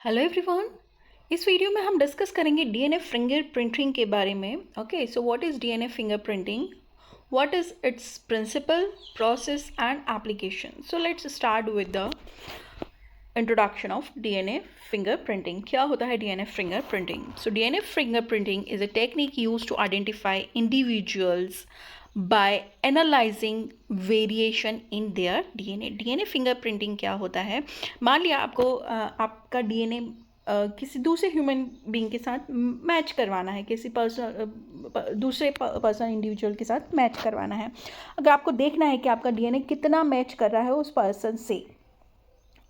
Hello everyone. इस video में हम डिस्कस करेंगे डीएनए फिंगरप्रिंटिंग के बारे में। Okay, so what is DNA fingerprinting, what is its principle, process and application. So let's start with the introduction of DNA fingerprinting. क्या होता है DNA fingerprinting? So DNA fingerprinting is a technique used to identify individuals by analysing variation in their DNA. DNA fingerprinting क्या होता है? मान लिया आपको आपका डीएनए किसी दूसरे ह्यूमन बीइंग के साथ मैच करवाना है, किसी दूसरे पर्सन इंडिविजुअल के साथ मैच करवाना है। अगर आपको देखना है कि आपका डीएनए कितना मैच कर रहा है उस पर्सन से।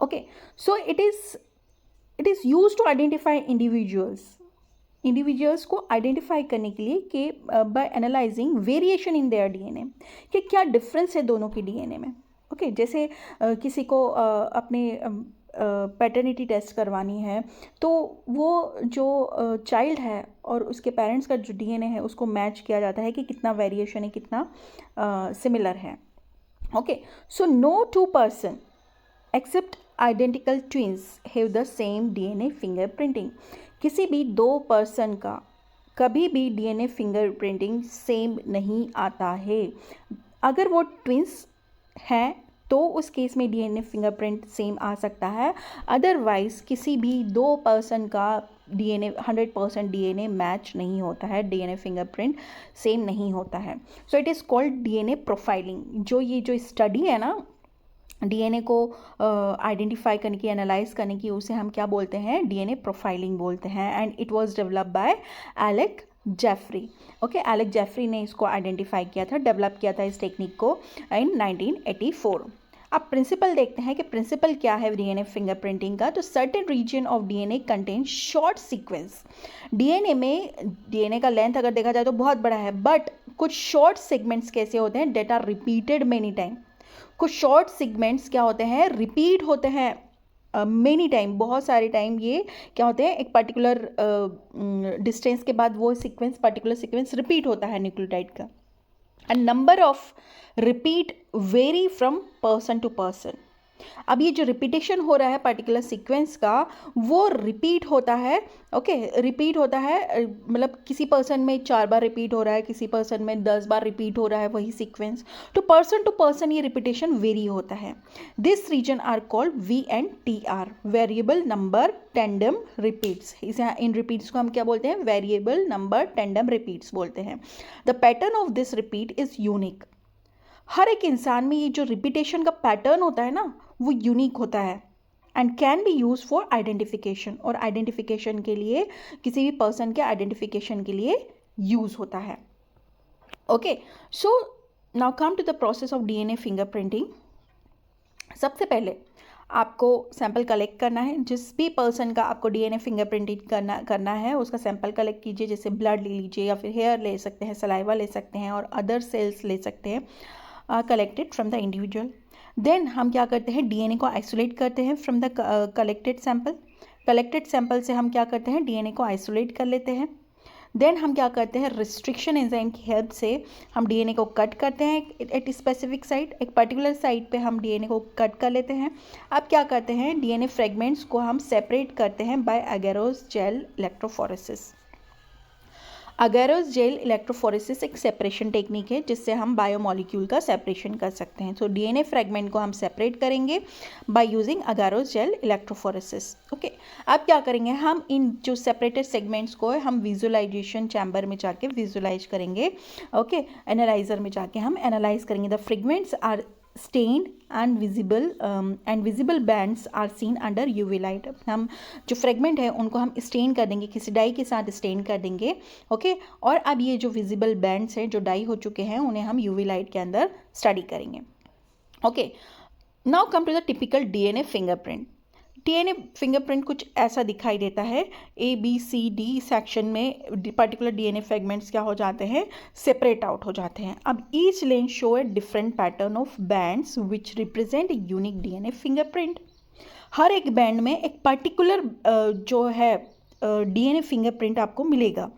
Okay, so it is use to identify individuals को आइडेंटिफाई करने के लिए कि by analysing variation in their DNA, कि क्या डिफरेंस है दोनों के डीएनए में। ओके, जैसे किसी को अपने पैटर्निटी टेस्ट करवानी है, तो वो जो चाइल्ड है और उसके पेरेंट्स का जो डीएनए है उसको मैच किया जाता है कि कितना वेरिएशन है, कितना सिमिलर है। Okay, so no two person except identical twins have the same DNA fingerprinting. किसी भी दो पर्सन का कभी भी डीएनए फिंगरप्रिंटिंग सेम नहीं आता है। अगर वो ट्विंस हैं तो उस केस में डीएनए फिंगरप्रिंट सेम आ सकता है, अदरवाइज किसी भी दो पर्सन का डीएनए 100% डीएनए मैच नहीं होता है, डीएनए फिंगरप्रिंट सेम नहीं होता है। सो it is called DNA profiling. जो स्टडी है ना डीएनए को आइडेंटिफाई करने की, एनालाइज करने की, उसे हम क्या बोलते हैं? डीएनए प्रोफाइलिंग बोलते हैं। And it was develop by Alec Jeffrey. Okay, Alec Jeffrey ने इसको आइडेंटिफाई किया था, डेवलप किया था इस टेक्निक को इन 1984। अब प्रिंसिपल देखते हैं कि प्रिंसिपल क्या है डीएनए फिंगरप्रिंटिंग का। तो certain region of DNA contain short sequence. DNA का लेंथ अगर देखा जाए तो बहुत बड़ा है, बट कुछ शॉर्ट सेगमेंट्स कैसे होते हैं? Data repeated many time. कुछ शॉर्ट सेगमेंट्स क्या होते हैं? रिपीट होते हैं मेनी टाइम, बहुत सारे टाइम। ये क्या होते हैं? एक पर्टिकुलर डिस्टेंस के बाद वो पर्टिकुलर सीक्वेंस रिपीट होता है न्यूक्लियोटाइड का। And number of repeat vary from person to person. अब ये जो रिपीटेशन हो रहा है पर्टिकुलर सीक्वेंस का, वो रिपीट होता है। ओके, रिपीट होता है, मतलब किसी पर्सन में 4 बार रिपीट हो रहा है, किसी पर्सन में 10 बार रिपीट हो रहा है वही सीक्वेंस। तो टू पर्सन ये रिपीटेशन वेरी होता है। This region are called VNTR, variable number tandem repeats. इसे इन रिपीट्स को हम क्या बोलते हैं? वेरिएबल नंबर टेंडम रिपीट्स बोलते हैं। The pattern of this repeat is unique. हर एक इंसान में ये जो रिपीटेशन का पैटर्न होता है ना, वो यूनिक होता है and can be use for identification. और आइडेंटिफिकेशन के लिए, किसी भी पर्सन के आइडेंटिफिकेशन के लिए यूज होता है। Okay, so now come to the process of DNA fingerprinting. सबसे पहले आपको सैंपल कलेक्ट करना है। जिस भी पर्सन का आपको डीएनए फिंगरप्रिंटिंग करना है उसका सैंपल कलेक्ट कीजिए। जैसे ब्लड ले लीजिए, या फिर हेयर ले सकते हैं, सलाइवा ले सकते हैं, और अदर सेल्स ले सकते हैं collected from the individual. Then हम क्या करते हैं? डीएनए को आइसोलेट करते हैं फ्रॉम द कलेक्टेड सैंपल से हम क्या करते हैं? डीएनए को आइसोलेट कर लेते हैं। देन हम क्या करते हैं? रिस्ट्रिक्शन एंजाइम की हेल्प से हम डीएनए को कट करते हैं एट स्पेसिफिक साइट। एक पर्टिकुलर साइट पे हम डीएनए को कट कर लेते हैं। अब क्या करते हैं? डीएनए फ्रेगमेंट्स को हम सेपरेट करते हैं by agarose gel electrophoresis. Agarose gel electrophoresis एक सेपरेशन टेक्निक है जिससे हम बायोमोलिक्यूल का सेपरेशन कर सकते हैं। सो डीएनए फ्रेगमेंट को हम सेपरेट करेंगे by using agarose gel electrophoresis. Okay, अब क्या करेंगे? हम इन जो सेपरेटेड सेगमेंट्स को हम विजुअलाइजेशन चैम्बर में जाके विजुअलाइज करेंगे। ओके, एनालाइजर में जाके हम एनालाइज करेंगे। The fragments are stained and visible bands are seen under UV light। हम जो फ्रेगमेंट है उनको हम स्टेन कर देंगे, किसी डाई के साथ स्टेन कर देंगे। ओके, और अब ये जो विजिबल बैंड्स हैं जो डाई हो चुके हैं उन्हें हम यूवी लाइट के अंदर स्टडी करेंगे। Okay, now come to the typical DNA fingerprint. DNA fingerprint कुछ ऐसा दिखाई देता है। ABCD सेक्शन में पर्टिकुलर डीएनए फ्रेगमेंट्स क्या हो जाते हैं? सेपरेट आउट हो जाते हैं। अब each lane show a different pattern of bands which represent unique DNA fingerprint. हर एक बैंड में एक पर्टिकुलर जो है डीएनए फिंगरप्रिंट आपको मिलेगा।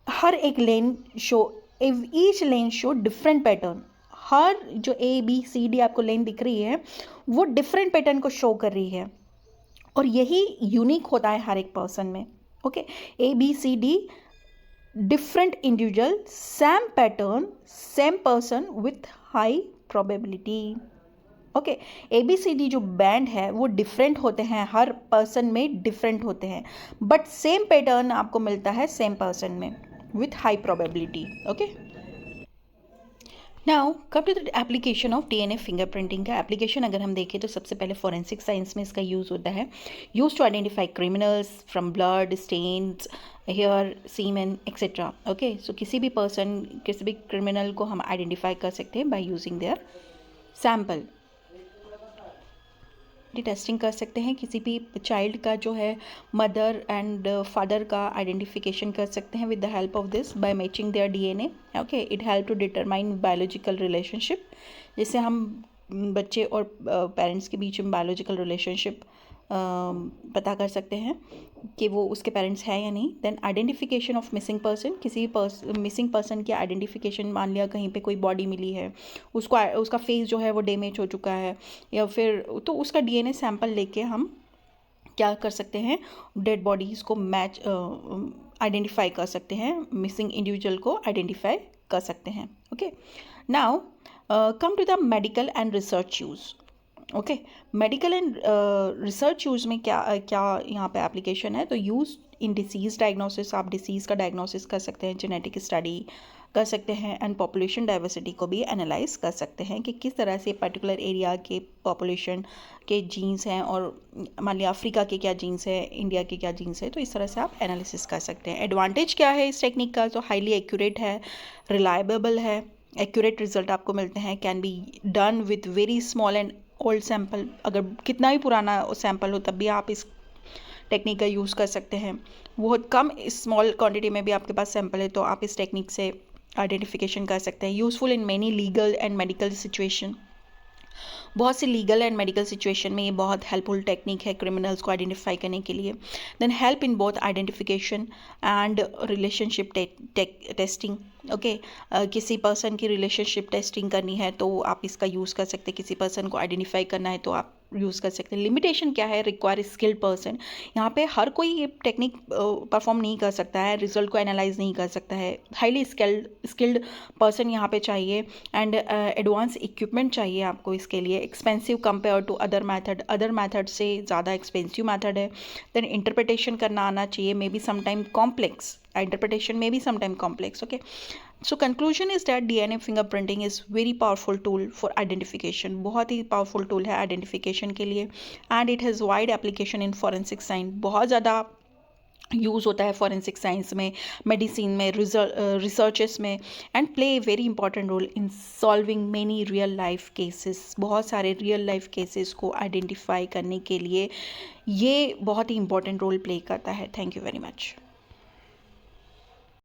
हर एक लेन show, each lane show different pattern. हर जो ABCD आपको लेन दिख रही है वो डिफरेंट पैटर्न को शो कर रही है। और यही यूनिक होता है हर एक पर्सन में। Okay, ABCD different individual, same pattern, same person with high probability. Okay, ABCD जो बैंड है वो डिफरेंट होते हैं, हर पर्सन में डिफरेंट होते हैं, बट सेम पैटर्न आपको मिलता है सेम पर्सन में with high probability. Okay, now come to the application of DNA fingerprinting का एप्लीकेशन अगर हम देखें तो सबसे पहले फॉरेंसिक साइंस में इसका यूज़ होता है, use to identify criminals from blood stains, hair, semen etcetera. Okay, so किसी भी पर्सन, किसी भी क्रिमिनल को हम आइडेंटिफाई कर सकते हैं by using their sample. Testing कर सकते हैं, किसी भी चाइल्ड का जो है मदर एंड फादर का आइडेंटिफिकेशन कर सकते हैं with the help of this by matching their DNA। Okay, it help to determine biological relationship, जिससे हम बच्चे और पेरेंट्स के बीच में बायोलॉजिकल रिलेशनशिप पता कर सकते हैं कि वो उसके पेरेंट्स हैं या नहीं। Then identification of missing person, किसी मिसिंग पर्सन की आइडेंटिफिकेशन, मान लिया कहीं पे कोई बॉडी मिली है, उसका फेस जो है वो डैमेज हो चुका है, या फिर तो उसका DNA सैंपल लेके हम क्या कर सकते हैं, डेड बॉडीज़ को मैच आइडेंटिफाई कर सकते हैं, मिसिंग इंडिविजुअल को आइडेंटिफाई कर सकते हैं। Okay, now come to the medical and research use. Okay, medical and research use में क्या क्या यहाँ पे एप्लीकेशन है, तो यूज़ इन डिसीज़ डायग्नोसिस, आप डिसीज़ का डायग्नोसिस कर सकते हैं, जेनेटिक स्टडी कर सकते हैं, एंड पॉपुलेशन डाइवर्सिटी को भी एनालाइज कर सकते हैं कि किस तरह से पर्टिकुलर एरिया के पॉपुलेशन के जीन्स हैं, और मान लिया अफ्रीका के क्या जीन्स है, इंडिया के क्या जीन्स है, तो इस तरह से आप एनालिसिस कर सकते हैं। एडवांटेज क्या है इस टेक्निक का, तो हाईली एक्यूरेट है, रिलायबल है, एक्यूरेट रिजल्ट आपको मिलते हैं, can be done with very small and old sample, अगर कितना ही पुराना सैम्पल हो तब भी आप इस टेक्निक का यूज़ कर सकते हैं। बहुत कम स्मॉल क्वांटिटी में भी आपके पास सैम्पल है तो आप इस टेक्निक से आइडेंटिफिकेशन कर सकते हैं। Useful in many legal and medical situation, बहुत सी लीगल एंड मेडिकल सिचुएशन में ये बहुत हेल्पफुल टेक्निक है क्रिमिनल्स को आइडेंटिफाई करने के लिए। Then help in both identification and relationship testing. Okay, किसी पर्सन की रिलेशनशिप टेस्टिंग करनी है तो आप इसका यूज़ कर सकते हैं, किसी पर्सन को आइडेंटिफाई करना है तो आप यूज़ कर सकते हैं। लिमिटेशन क्या है, रिक्वायर स्किल्ड पर्सन, यहाँ पे हर कोई ये टेक्निक परफॉर्म नहीं कर सकता है, रिजल्ट को एनालाइज नहीं कर सकता है, हाईली स्किल्ड पर्सन यहाँ पे चाहिए, एंड एडवांस इक्विपमेंट चाहिए आपको इसके लिए, expensive compare to other method से ज़्यादा एक्सपेंसिव मैथड है। देन इंटरप्रिटेशन करना आना चाहिए, may be sometime complex, interpretation may be sometime complex. Okay, so conclusion is that DNA fingerprinting is very powerful tool for identification, बहुत ही powerful tool है identification के लिए, and it has wide application in forensic science, बहुत ज़्यादा use होता है forensic science में, medicine में, रिसर्चेस में, and play a very important role in solving many real life cases, बहुत सारे रियल लाइफ केसेस को आइडेंटिफाई करने के लिए ये बहुत ही इंपॉर्टेंट रोल प्ले करता है। Thank you very much.